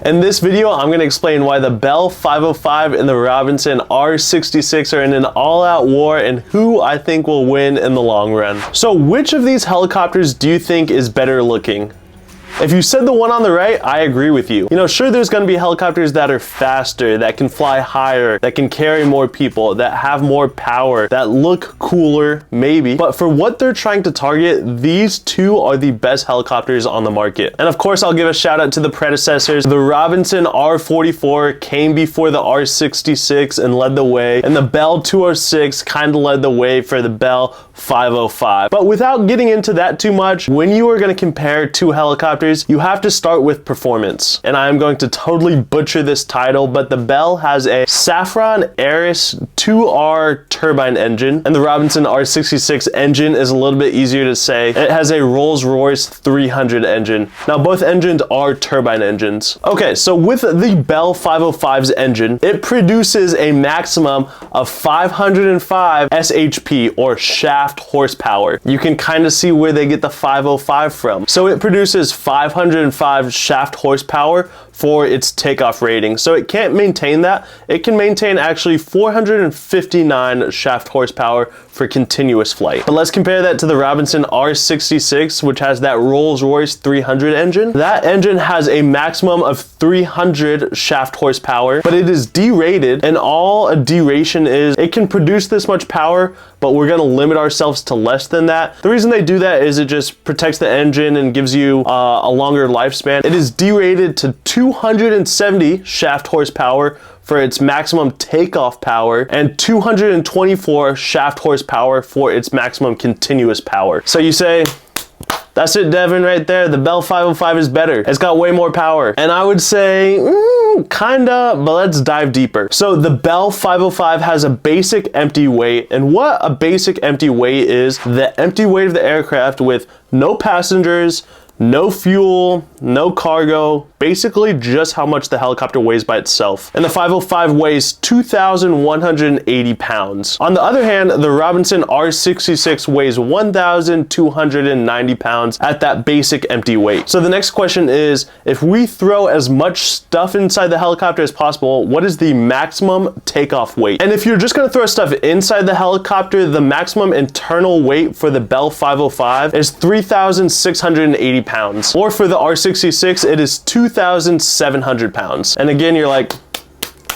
In this video, I'm going to explain why the Bell 505 and the Robinson R66 are in an all-out war and who I think will win in the long run. So which of these helicopters do you think is better looking? If you said the one on the right, I agree with you. You know, sure, there's going to be helicopters that are faster, that can fly higher, that can carry more people, that have more power, that look cooler, maybe. But for what they're trying to target, these two are the best helicopters on the market. And of course, I'll give a shout out to the predecessors. The Robinson R44 came before the R66 and led the way, and the Bell 206 kind of led the way for the Bell 505. But without getting into that too much, when you are going to compare two helicopters, you have to start with performance. And I'm going to totally butcher this title, but the Bell has a Safran Aris 2R turbine engine, and the Robinson R66 engine is a little bit easier to say. It has a Rolls-Royce 300 engine. Now, both engines are turbine engines. Okay, so with the Bell 505's engine, it produces a maximum of 505 SHP, or shaft horsepower. You can kind of see where they get the 505 from. So it produces 505 shaft horsepower for its takeoff rating. So it can't maintain that. It can maintain actually 459 shaft horsepower for continuous flight. But let's compare that to the Robinson R66, which has that Rolls-Royce 300 engine. That engine has a maximum of 300 shaft horsepower, but it is derated, and all a deration is, it can produce this much power, but we're gonna limit ourselves to less than that. The reason they do that is it just protects the engine and gives you a longer lifespan. It is derated to 270 shaft horsepower for its maximum takeoff power, and 224 shaft horsepower for its maximum continuous power. So you say, that's it, Devin, right there. The Bell 505 is better. It's got way more power. And I would say, kinda, but let's dive deeper. So the Bell 505 has a basic empty weight, and what a basic empty weight is, the empty weight of the aircraft with no passengers, no fuel, no cargo, basically just how much the helicopter weighs by itself. And the 505 weighs 2,180 pounds. On the other hand, the Robinson R66 weighs 1,290 pounds at that basic empty weight. So the next question is, if we throw as much stuff inside the helicopter as possible, what is the maximum takeoff weight? And if you're just gonna throw stuff inside the helicopter, the maximum internal weight for the Bell 505 is 3,680 pounds. Or for the R66, it is 2,700 pounds. And again, you're like,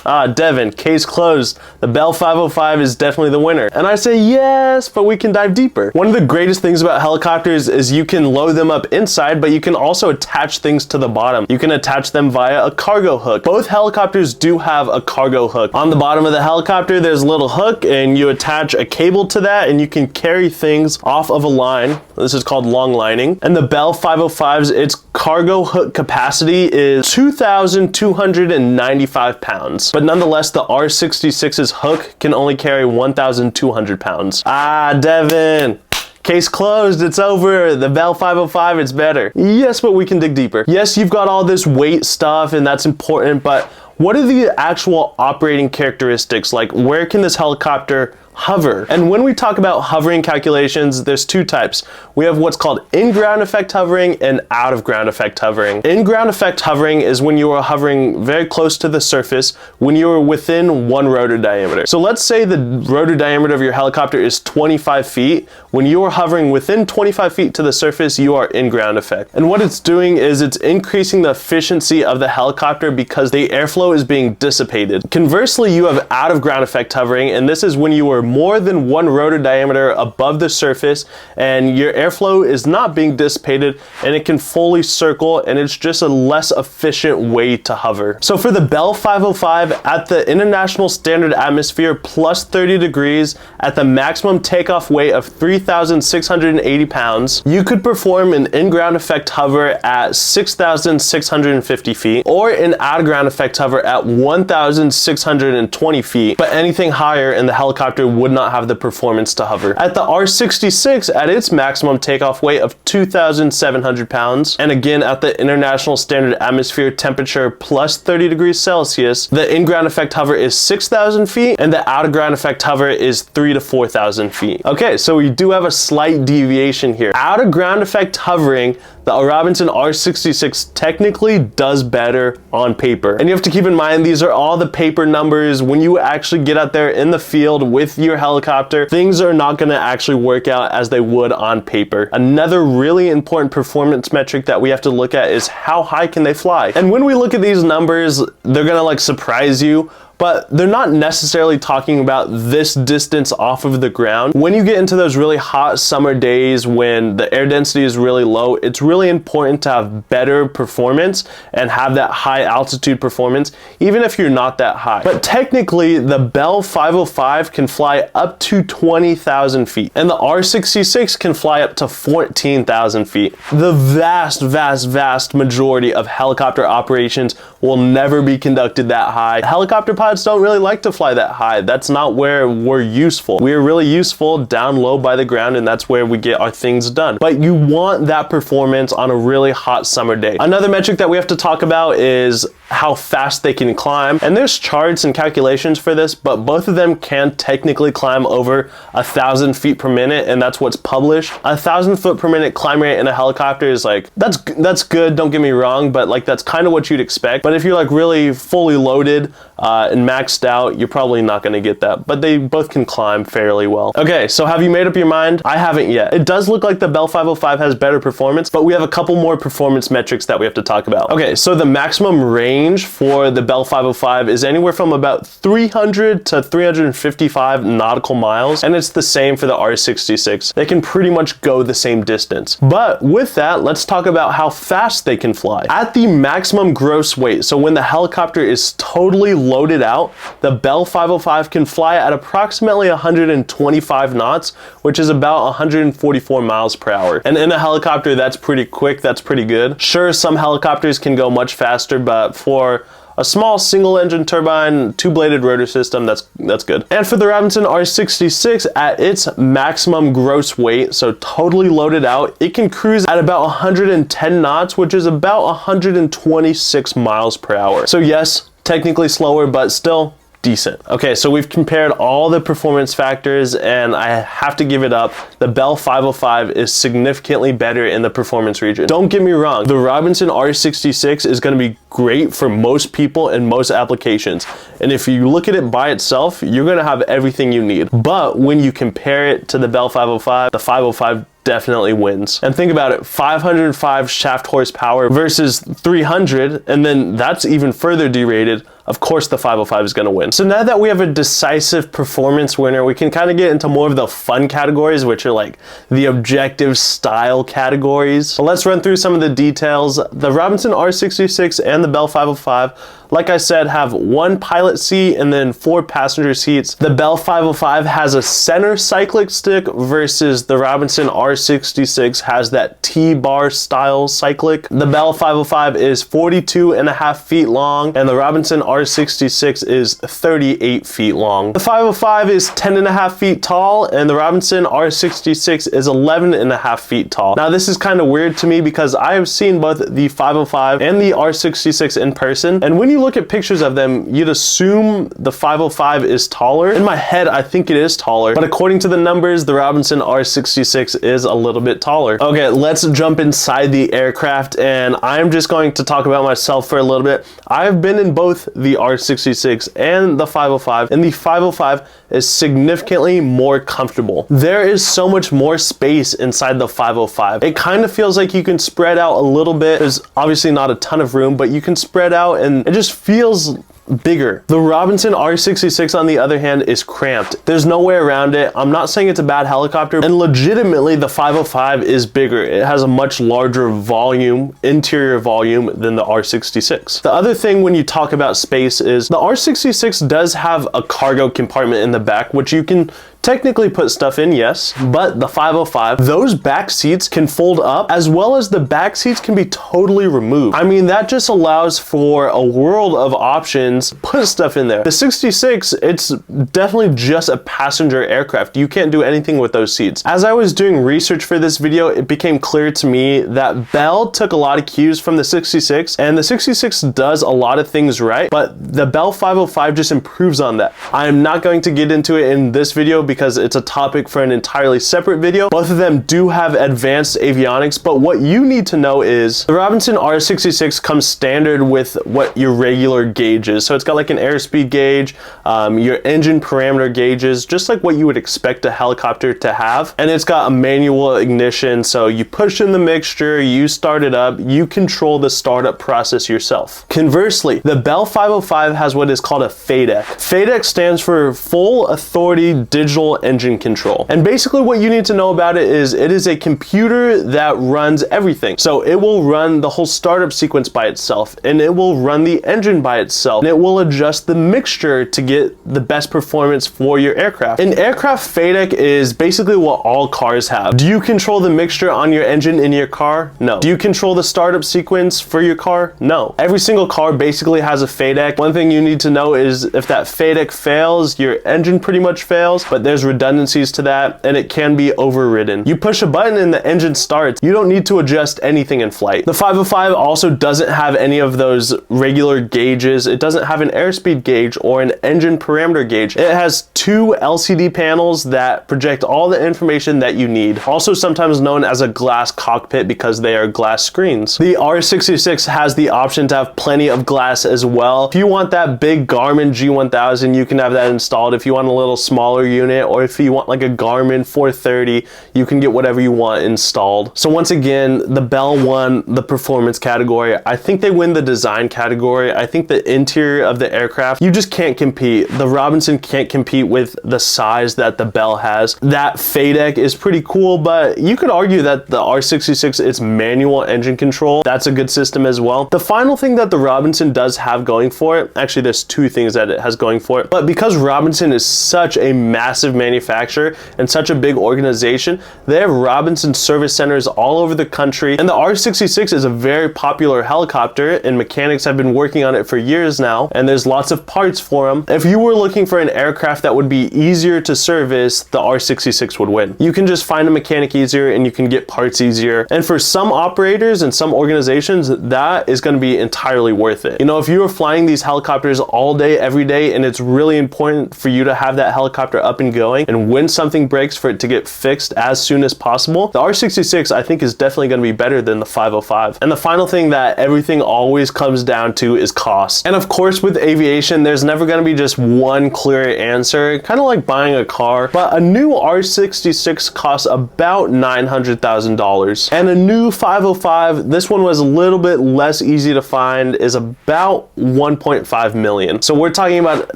Devin, case closed. The Bell 505 is definitely the winner. And I say yes, but we can dive deeper. One of the greatest things about helicopters is you can load them up inside, but you can also attach things to the bottom. You can attach them via a cargo hook. Both helicopters do have a cargo hook. On the bottom of the helicopter, there's a little hook, and you attach a cable to that, and you can carry things off of a line. This is called long lining. And the Bell 505's, its cargo hook capacity is 2,295 pounds. But nonetheless, the R66's hook can only carry 1,200 pounds. Devin, case closed, it's over. The Bell 505, it's better. Yes, but we can dig deeper. Yes, you've got all this weight stuff, and that's important, but what are the actual operating characteristics? Like, where can this helicopter hover? And when we talk about hovering calculations, there's two types. We have what's called in-ground effect hovering and out-of-ground effect hovering. In-ground effect hovering is when you are hovering very close to the surface, when you are within one rotor diameter. So let's say the rotor diameter of your helicopter is 25 feet. When you are hovering within 25 feet to the surface, you are in-ground effect. And what it's doing is it's increasing the efficiency of the helicopter because the airflow is being dissipated. Conversely, you have out-of-ground effect hovering, and this is when you are more than one rotor diameter above the surface and your airflow is not being dissipated, and it can fully circle, and it's just a less efficient way to hover. So for the Bell 505, at the international standard atmosphere plus 30 degrees at the maximum takeoff weight of 3,680 pounds, you could perform an in-ground effect hover at 6,650 feet or an out-of-ground effect hover at 1,620 feet, but anything higher in the helicopter would not have the performance to hover. At the R66, at its maximum takeoff weight of 2,700 pounds, and again at the international standard atmosphere temperature plus 30 degrees Celsius, the in-ground effect hover is 6,000 feet, and the out-of-ground effect hover is 3,000 to 4,000 feet. Okay, so we do have a slight deviation here. Out-of-ground effect hovering, the Robinson R66 technically does better on paper. And you have to keep in mind, these are all the paper numbers. When you actually get out there in the field with your helicopter, things are not gonna actually work out as they would on paper. Another really important performance metric that we have to look at is how high can they fly? And when we look at these numbers, they're gonna like surprise you, but they're not necessarily talking about this distance off of the ground. When you get into those really hot summer days when the air density is really low, it's really important to have better performance and have that high altitude performance, even if you're not that high. But technically, the Bell 505 can fly up to 20,000 feet, and the R66 can fly up to 14,000 feet. The vast majority of helicopter operations will never be conducted that high. Helicopter pilots don't really like to fly that high. That's not where we're useful. We're really useful down low by the ground, and that's where we get our things done. But you want that performance on a really hot summer day. Another metric that we have to talk about is how fast they can climb. And there's charts and calculations for this, but both of them can technically climb over 1,000 feet per minute, and that's what's published. 1,000 foot per minute climb rate in a helicopter is like, that's good, don't get me wrong, but like that's kind of what you'd expect. But if you're like really fully loaded and maxed out, you're probably not going to get that, but they both can climb fairly well. Okay, so have you made up your mind? I haven't yet. It does look like the Bell 505 has better performance, but we have a couple more performance metrics that we have to talk about. Okay, so the maximum range for the Bell 505 is anywhere from about 300 to 355 nautical miles, and it's the same for the R66. They can pretty much go the same distance. But with that, let's talk about how fast they can fly. At the maximum gross weight, so when the helicopter is totally loaded out, the Bell 505 can fly at approximately 125 knots, which is about 144 miles per hour. And in a helicopter, that's pretty quick, that's pretty good. Sure, some helicopters can go much faster, but for a small single engine turbine, two-bladed rotor system, that's good. And for the Robinson R66, at its maximum gross weight, so totally loaded out, it can cruise at about 110 knots, which is about 126 miles per hour. So yes, technically slower, but still decent. Okay, so we've compared all the performance factors, and I have to give it up. The Bell 505 is significantly better in the performance region. Don't get me wrong, the Robinson R66 is going to be great for most people in most applications. And if you look at it by itself, you're going to have everything you need. But when you compare it to the Bell 505, the 505 definitely wins. And think about it, 505 shaft horsepower versus 300, and then that's even further derated. Of course the 505 is going to win. So now that we have a decisive performance winner, we can kind of get into more of the fun categories, which are like the objective style categories. So let's run through some of the details. The Robinson R66 and the Bell 505, like I said, have one pilot seat and then 4 passenger seats. The Bell 505 has a center cyclic stick versus the Robinson R66 has that T-bar style cyclic. The Bell 505 is 42.5 feet long, and the Robinson R66 is 38 feet long. The 505 is 10.5 feet tall, and the Robinson R66 is 11.5 feet tall. Now this is kind of weird to me because I have seen both the 505 and the R66 in person, and when you look at pictures of them, you'd assume the 505 is taller. In my head, I think it is taller, but according to the numbers, the Robinson R66 is a little bit taller. Okay, let's jump inside the aircraft, and I'm just going to talk about myself for a little bit. I've been in both the R66 and the 505, and the 505 is significantly more comfortable. There is so much more space inside the 505. It kind of feels like you can spread out a little bit. There's obviously not a ton of room, but you can spread out, and it just feels bigger. The Robinson R66, on the other hand, is cramped. There's no way around it. I'm not saying it's a bad helicopter, and legitimately the 505 is bigger. It has a much larger volume, interior volume, than the R66. The other thing when you talk about space is the R66 does have a cargo compartment in the back, which you can technically put stuff in, yes, but the 505, those back seats can fold up, as well as the back seats can be totally removed. I mean, that just allows for a world of options. Put stuff in there. The 66, it's definitely just a passenger aircraft. You can't do anything with those seats. As I was doing research for this video, it became clear to me that Bell took a lot of cues from the 66, and the 66 does a lot of things right, but the Bell 505 just improves on that. I am not going to get into it in this video because it's a topic for an entirely separate video. Both of them do have advanced avionics, but what you need to know is the Robinson R66 comes standard with what your regular gauge is. So it's got like an airspeed gauge, your engine parameter gauges, just like what you would expect a helicopter to have. And it's got a manual ignition, so you push in the mixture, you start it up, you control the startup process yourself. Conversely, the Bell 505 has what is called a FADEC. FADEC stands for Full Authority Digital Engine Control. And basically what you need to know about it is a computer that runs everything. So it will run the whole startup sequence by itself, and it will run the engine by itself, and it will adjust the mixture to get the best performance for your aircraft. An aircraft FADEC is basically what all cars have. Do you control the mixture on your engine in your car? No. Do you control the startup sequence for your car? No. Every single car basically has a FADEC. One thing you need to know is if that FADEC fails, your engine pretty much fails, but there's redundancies to that, and it can be overridden. You push a button and the engine starts. You don't need to adjust anything in flight. The 505 also doesn't have any of those regular gauges. It doesn't have an airspeed gauge or an engine parameter gauge. It has two LCD panels that project all the information that you need. Also sometimes known as a glass cockpit because they are glass screens. The R66 has the option to have plenty of glass as well. If you want that big Garmin G1000, you can have that installed. If you want a little smaller unit, or if you want like a Garmin 430, you can get whatever you want installed. So once again, the Bell won the performance category. I think they win the design category. I think the interior of the aircraft, you just can't compete. The Robinson can't compete with the size that the Bell has. That FADEC is pretty cool, but you could argue that the R66, its manual engine control, that's a good system as well. The final thing that the Robinson does have going for it, actually there's two things that it has going for it, but because Robinson is such a massive manufacturer and such a big organization, they have Robinson service centers all over the country, and the R66 is a very popular helicopter, and mechanics have been working on it for years now, and there's lots of parts for them. If you were looking for an aircraft that would be easier to service, the R66 would win. You can just find a mechanic easier and you can get parts easier, and for some operators and some organizations, that is going to be entirely worth it. You know, if you are flying these helicopters all day, every day, and it's really important for you to have that helicopter up and going, and when something breaks, for it to get fixed as soon as possible, the R66 I think is definitely going to be better than the 505. And the final thing that everything always comes down to is cost. And of course with aviation, there's never going to be just one clear answer, kind of like buying a car, but a new R66 costs about $900,000. And a new 505, this one was a little bit less easy to find, is about 1.5 million. So we're talking about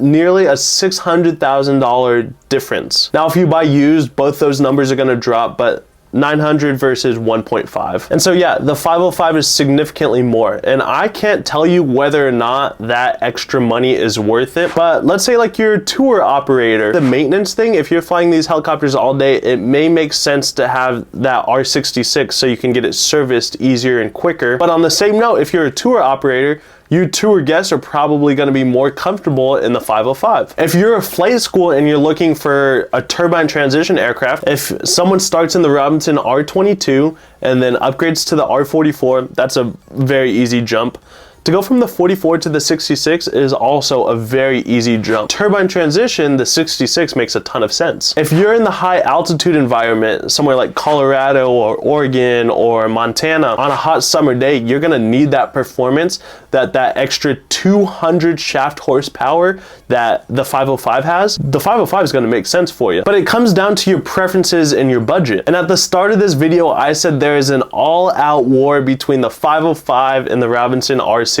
nearly a $600,000 difference. Now if you buy used, both those numbers are going to drop, but 900 versus 1.5. And so yeah, the 505 is significantly more, and I can't tell you whether or not that extra money is worth it, but let's say like you're a tour operator, the maintenance thing, if you're flying these helicopters all day, it may make sense to have that R66 so you can get it serviced easier and quicker. But on the same note, if you're a tour operator, you tour guests are probably going to be more comfortable in the 505. If you're a flight school and you're looking for a turbine transition aircraft, if someone starts in the Robinson R22 and then upgrades to the R44, that's a very easy jump. To go from the 44 to the 66 is also a very easy jump. Turbine transition, the 66 makes a ton of sense. If you're in the high altitude environment, somewhere like Colorado or Oregon or Montana, on a hot summer day, you're gonna need that performance, that extra 200 shaft horsepower that the 505 has. The 505 is gonna make sense for you. But it comes down to your preferences and your budget. And at the start of this video, I said there is an all-out war between the 505 and the Robinson R66.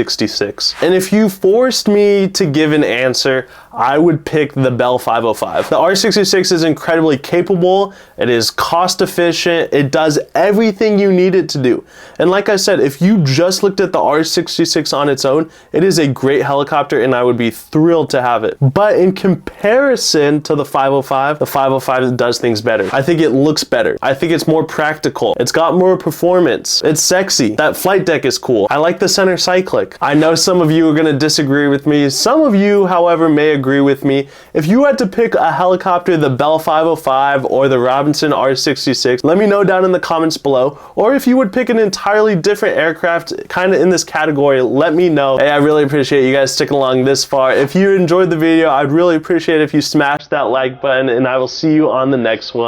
And if you forced me to give an answer, I would pick the Bell 505. The R66 is incredibly capable, it is cost efficient, it does everything you need it to do. And like I said, if you just looked at the R66 on its own, it is a great helicopter and I would be thrilled to have it. But in comparison to the 505 does things better. I think it looks better. I think it's more practical. It's got more performance. It's sexy. That flight deck is cool. I like the center cyclic. I know some of you are gonna disagree with me. Some of you, however, may agree agree with me. If you had to pick a helicopter, the Bell 505 or the Robinson R66, let me know down in the comments below. Or if you would pick an entirely different aircraft kind of in this category, let me know. Hey, I really appreciate you guys sticking along this far. If you enjoyed the video, I'd really appreciate it if you smash that like button, and I will see you on the next one.